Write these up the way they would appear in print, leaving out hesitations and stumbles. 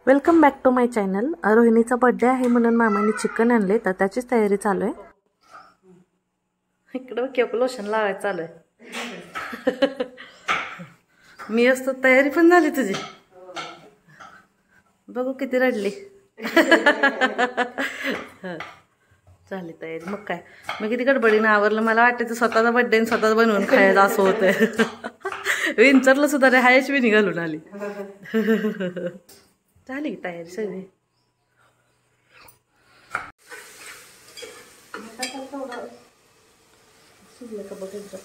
Welcome back to my channel. रोहिणीचा birthday आहे म्हणून मामाने चिकन आणले, तर त्याचीच तयारी चालू आहे। इकडे केक लोशन लावायचं चालू आहे। मी असतो तयारी पण झाली तुझी। बघू किती रडली। झाली तयारी, मग काय मी किती गडबडीने आवरलं। मला वाटायचं स्वतःचा बर्थडे स्वतःच बनवून खायचं असं होतं। विंचरलं सुद्धा रे, हायच विनी घालून आली। झाली तयारी सगळी। शिजलं का बघ एकदा,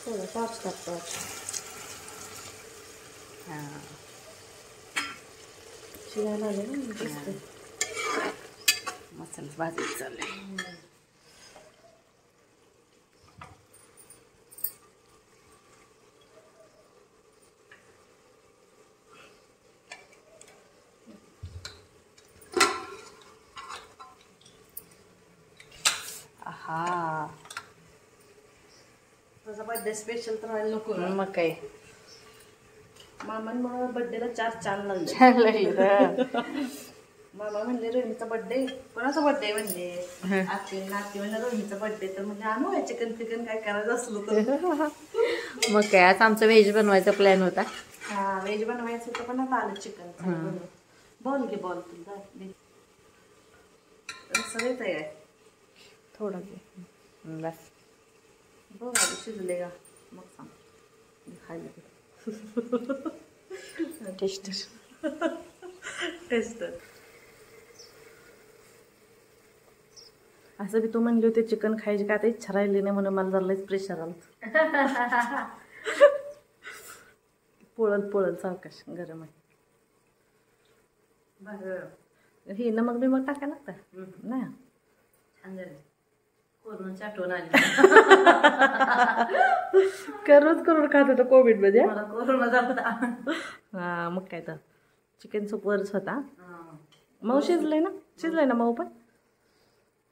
थोडं टॉर्च टाकतो। हां शिजायला आले ना, मसाला भाजायचं चाललंय। हा तुझा बर्थडे स्पेशल तर व्हायला नको मग काय। मामांमुळे बर्थडेला 4 चांद लागले। मामा म्हणले रोहिणीचा बर्थडे, कोणाचा बर्थडे म्हणले आत्ती म्हणले रोहिणीचा बर्थडे, तर म्हणजे आणू चिकन फिकन काय करायचं असलं तर। मग काय आज आमचा व्हेज बनवायचा प्लॅन होता। हा व्हेज बनवायचं होतं, पण आता आलं चिकन। बॉल घे बॉल, तुला सगळे तयार थोडं बस बघ आधी शिजले का मग सांग खायला। टेस्टर टेस्टर असं बी तू म्हणली होती चिकन खायची, काय आता इच्छा राहिली नाही म्हणून मला जरा प्रेशर आलं। पोळल पोळल सावकाश, गरम आहे। हे नमक बिमक टाकायला लागतं ना, छान झालं। कोरोनाची आठवण आली। रोज करून खात होतं कोविड मध्ये। मला कोरोना झाला। हा मग काय तर चिकन सूप वरच होता। मऊ शिजलंय ना, शिजलंय ना मऊ पण,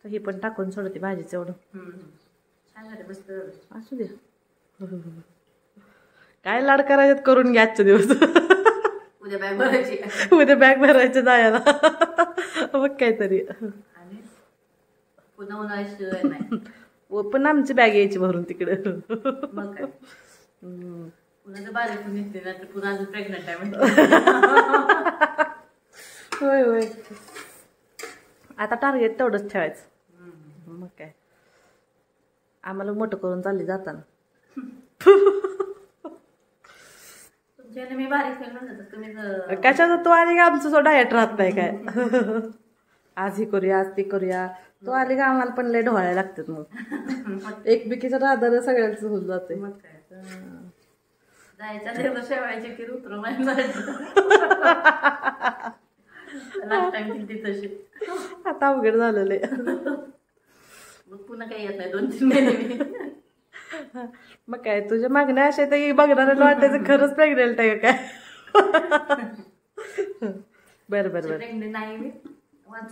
तर हे पण टाकून सोडते भाजीचं एवढं। छान झालं मस्त। असू दे, काय लाड करायच्यात करून घ्या आजचे दिवस। उद्या बॅग भरायची, उद्या बॅग भरायचं जायला। मग काहीतरी पुन्हा उन्हाळ्याशिवाय नाही। पण आमची बॅग यायची भरून तिकडे। मग काय पुन्हा तर बारीक निघते ना, तर पुन्हा अजून प्रेग्नंट आहे म्हणजे। होय होय, आता टार्गेट तेवढंच ठेवायचं। मग काय आम्हाला मोठं करून चालली जाताना। तुमच्याने मी बारीक केलं तुम्ही कशाचा तू आली का आमचं सो डायट राहत नाही काय। आज ही करूया, आज ती करूया, तू आली का आम्हाला पण लय ढोळायला लागतात। मग एकमेकीचं राधार सगळ्यांचं होऊन जाते। मग काय जायच्या तेवढं शेवायचे की उतरून लास्ट टाइम किती तशी। आता अवघड झालेलं आहे। मग पुन्हा काही येत नाही 2-3 महिने। मग काय तुझ्या मागण्या अशा तर बघणाऱ्याला वाटायचं खरंच प्रेग्नेंट आहे काय। बरं बरं बरं, प्रेग्नेंट नाही मी,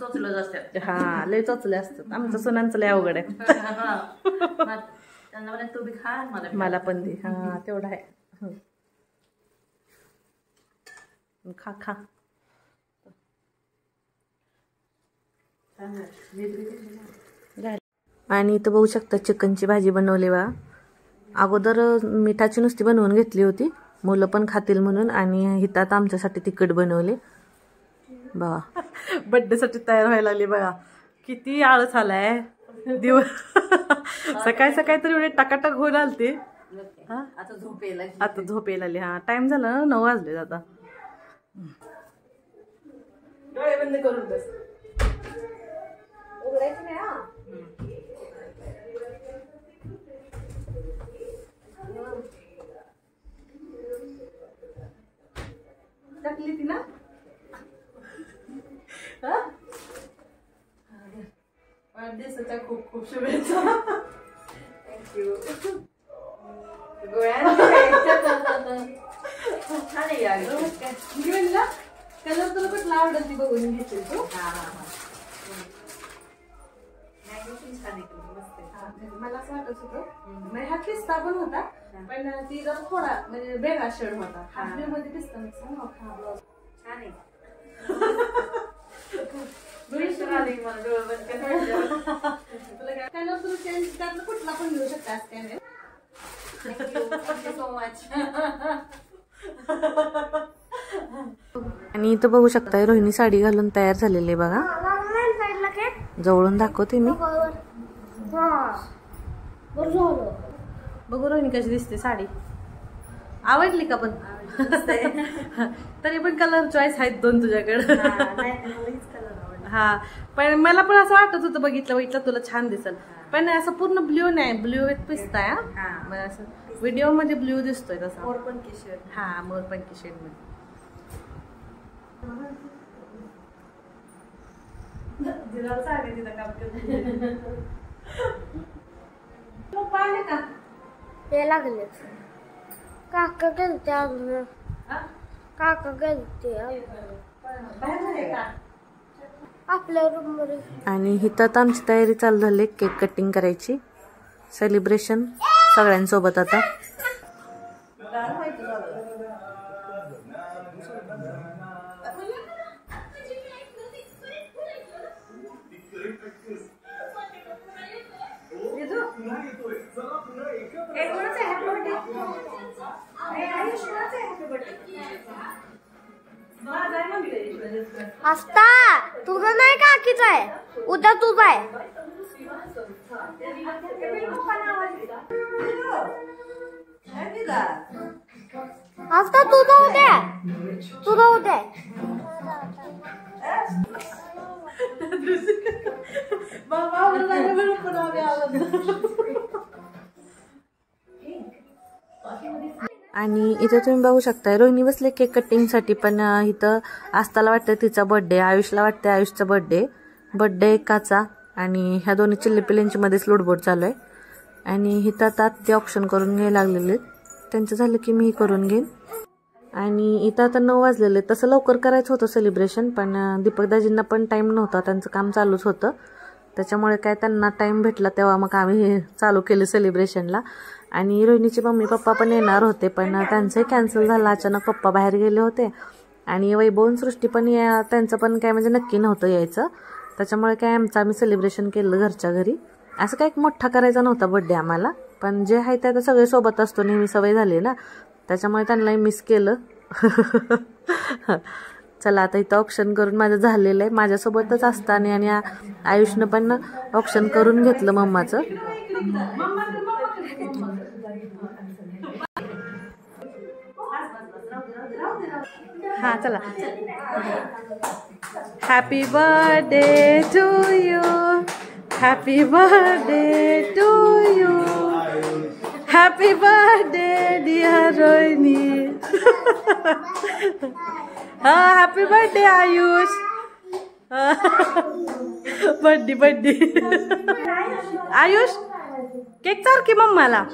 चोचलं असतात। हा लय चोचले असतात आमच्या सुनांचं, लय अवघड आहे। त्यांना म्हणे तू बी खा, मला पण दे। हा तेवढं आहे, खा खा। आणि इथं बघू शकता चिकनची भाजी बनवली बा। अगोदर मिठाची नुसती बनवून घेतली होती, मुलं पण खातील म्हणून, आणि हितात आमच्यासाठी तिखट बनवले बघा। बर्थडे साठी तयार व्हायला लागली बघा। किती आळस आलाय दिवस। सकाळी सकाळी तरी एवढे टकाटक होऊन आलते। आता झोप यायला, आता झोप यायला आली। हा टाइम झाला ना, 9 वाजले आता। डोळे बंद करून बस, उघडायचं नाही हा। टाकली ती ना, वाढदिवसाच्या खूप खूप शुभेच्छा। थँक्यू। गोळ्या छान आहे यार। कलर तुला कुठला आवडत ती बघून घेते तू। मला असं वाटत होतं हा पिस्ता पण होता, पण ती जरा थोडा म्हणजे वेगळा शेड होता। मध्ये पिस्ता मिक्स छान आहे। आली मला डोळे बंद कर. तुला काय स्कॅनर सुरू केलं त्यातलं कुठला पण घेऊ शकता स्कॅनर. Thank you so much. आणि इथं बघू शकताय रोहिणी साडी घालून तयार झालेली आहे बघा. जवळून दाखवते मी. बघू रोहिणी कशी दिसते साडी. आवडली का पण? तरी पण कलर चॉईस आहेत दोन तुझ्याकडे. हा पण मला पण असं वाटत होतं बघितलं तुला छान दिसल, पण असं पूर्ण ब्ल्यू नाही, ब्ल्यू विथ पिस्ता आहे. असं व्हिडिओ मध्ये ब्ल्यू दिसतोय तसा. मोरपंखी शेड. हा मोरपंखी शेड मध्ये. पाहिले का ते लागले काका गेलते अजून. काका गेलते आपल्या रूम मध्ये. आणि इथं आता आमची तयारी चालू झाली केक कटिंग करायची. सेलिब्रेशन सगळ्यांसोबत आता. आस्था तुझं नाही काकीच आहे, उद्या तुझा आहे. आस्था तुझा उद्या, तुझा उद्या. आणि इथं तुम्ही बघू शकता रोहिणी बसले केक कटिंग साठी, पण इथं आस्थाला वाटतं तिचा बर्थडे, आयुषला वाटतं आयुषचा बर्थडे एकाचा. आणि ह्या दोन्ही चिल्ली पिल्यांची मध्येच लुडबुड चालू आहे. आणि इथं आता ते ऑप्शन करून घ्यायला लागलेले. त्यांचं झालं की मी करून घेईन. आणि इथं आता 9 वाजलेले. तसं लवकर करायचं होतं सेलिब्रेशन, पण दीपक दाजींना पण टाइम नव्हता, त्यांचं काम चालूच होतं. त्याच्यामुळे काय त्यांना टाइम भेटला तेव्हा मग आम्ही चालू केलं सेलिब्रेशनला. आणि रोहिणीचे मम्मी पप्पा पण येणार होते, पण त्यांचंही कॅन्सल झालं. अचानक पप्पा बाहेर गेले होते. आणि वैभव सृष्टी पण त्यांचं पण काय म्हणजे नक्की नव्हतं यायचं. त्याच्यामुळे काय आम्ही सेलिब्रेशन केलं घरच्या घरी. असं काय मोठा करायचा नव्हता बर्थडे आम्हाला, पण जे आहे ते आता सगळे सोबत असतो, नेहमी सवय झाली ना, त्याच्यामुळे त्यांनाही मिस केलं. चला आता इथं ऑप्शन करून माझं झालेलं आहे. माझ्यासोबतच असताना आणि आयुषनं पण ऑप्शन करून घेतलं मम्माचं. हा चला. Happy birthday to you, happy birthday to you, happy birthday dear Rohini. हा happy birthday Ayush. Birthday Ayush cake चार की मम्माला.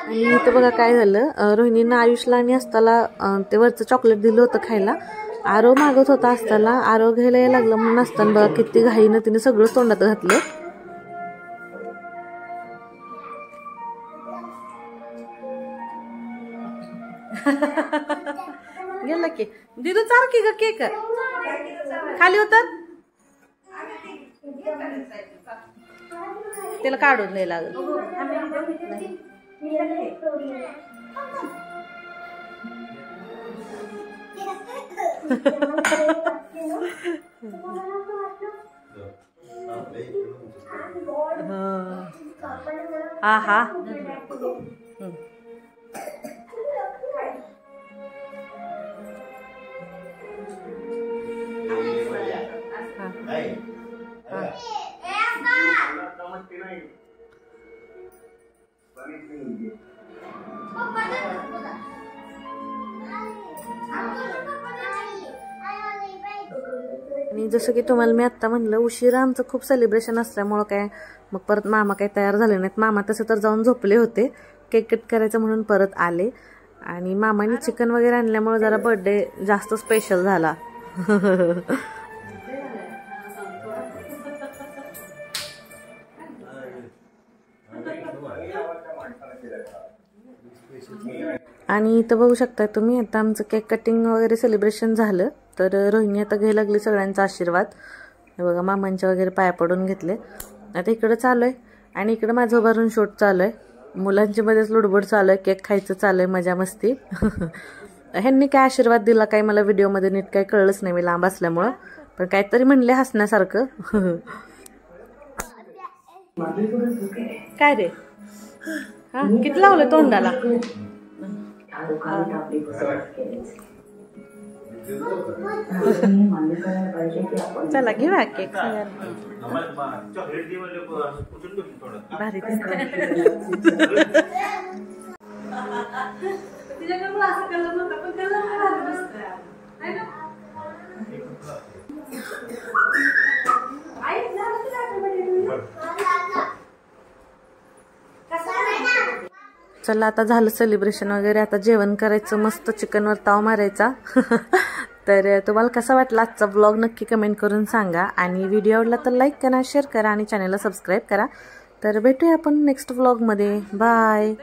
आणि इथं बघा काय झालं, रोहिणीनं आयुषला आणि आस्थाला ते वरचं चॉकलेट दिलं होतं खायला. आरो मागत होता आस्थाला, आरो घ्यायला यायला लागलं म्हणून असताना बघा किती घाईनं तिने सगळं तोंडात घातलं. गेलं की दिदू चार की ग केक खाली उतर. त्याला काढून नाही लागल. हा हा आणि जसं की तुम्हाला मी आत्ता म्हणलं, उशिरा आमचं खूप सेलिब्रेशन असल्यामुळं काय मग परत मामा काही तयार झाले नाहीत. मामा तसं तर जाऊन झोपले होते. केक कट करायचं म्हणून परत आले. आणि मामाने चिकन वगैरे आणल्यामुळे जरा बर्थडे जास्त स्पेशल झाला. आणि इथं बघू शकता तुम्ही, आता आमचं केक कटिंग वगैरे सेलिब्रेशन झालं. तर रोहिणी आता घ्यायला लागली सगळ्यांचा आशीर्वाद. हे बघा मामांच्या वगैरे पाया पडून घेतले. आता इकडं चालू आहे आणि इकडं माझं उभारून शूट चालू आहे. मुलांची मध्येच लुडबुड चालू आहे, केक खायचं चालू आहे, मजा मस्ती. ह्यांनी काय आशीर्वाद दिला काय मला व्हिडिओमध्ये नीट काही कळलंच नाही, मी लांब असल्यामुळं. पण काहीतरी म्हणले हसण्यासारखं. काय रे, हा किती लावलं तोंडाला? चला घेऊया केक. भारी चला आता झालं सेलिब्रेशन वगैरे, आता जेवण करायचं, मस्त चिकनवर ताव मारायचा. तर तुम्हाला कसा वाटला आजचा ब्लॉग नक्की कमेंट करून सांगा. आणि व्हिडिओ आवडला तर लाईक करा, शेअर करा आणि चॅनलला सबस्क्राईब करा. तर भेटूया आपण नेक्स्ट व्लॉगमध्ये. बाय.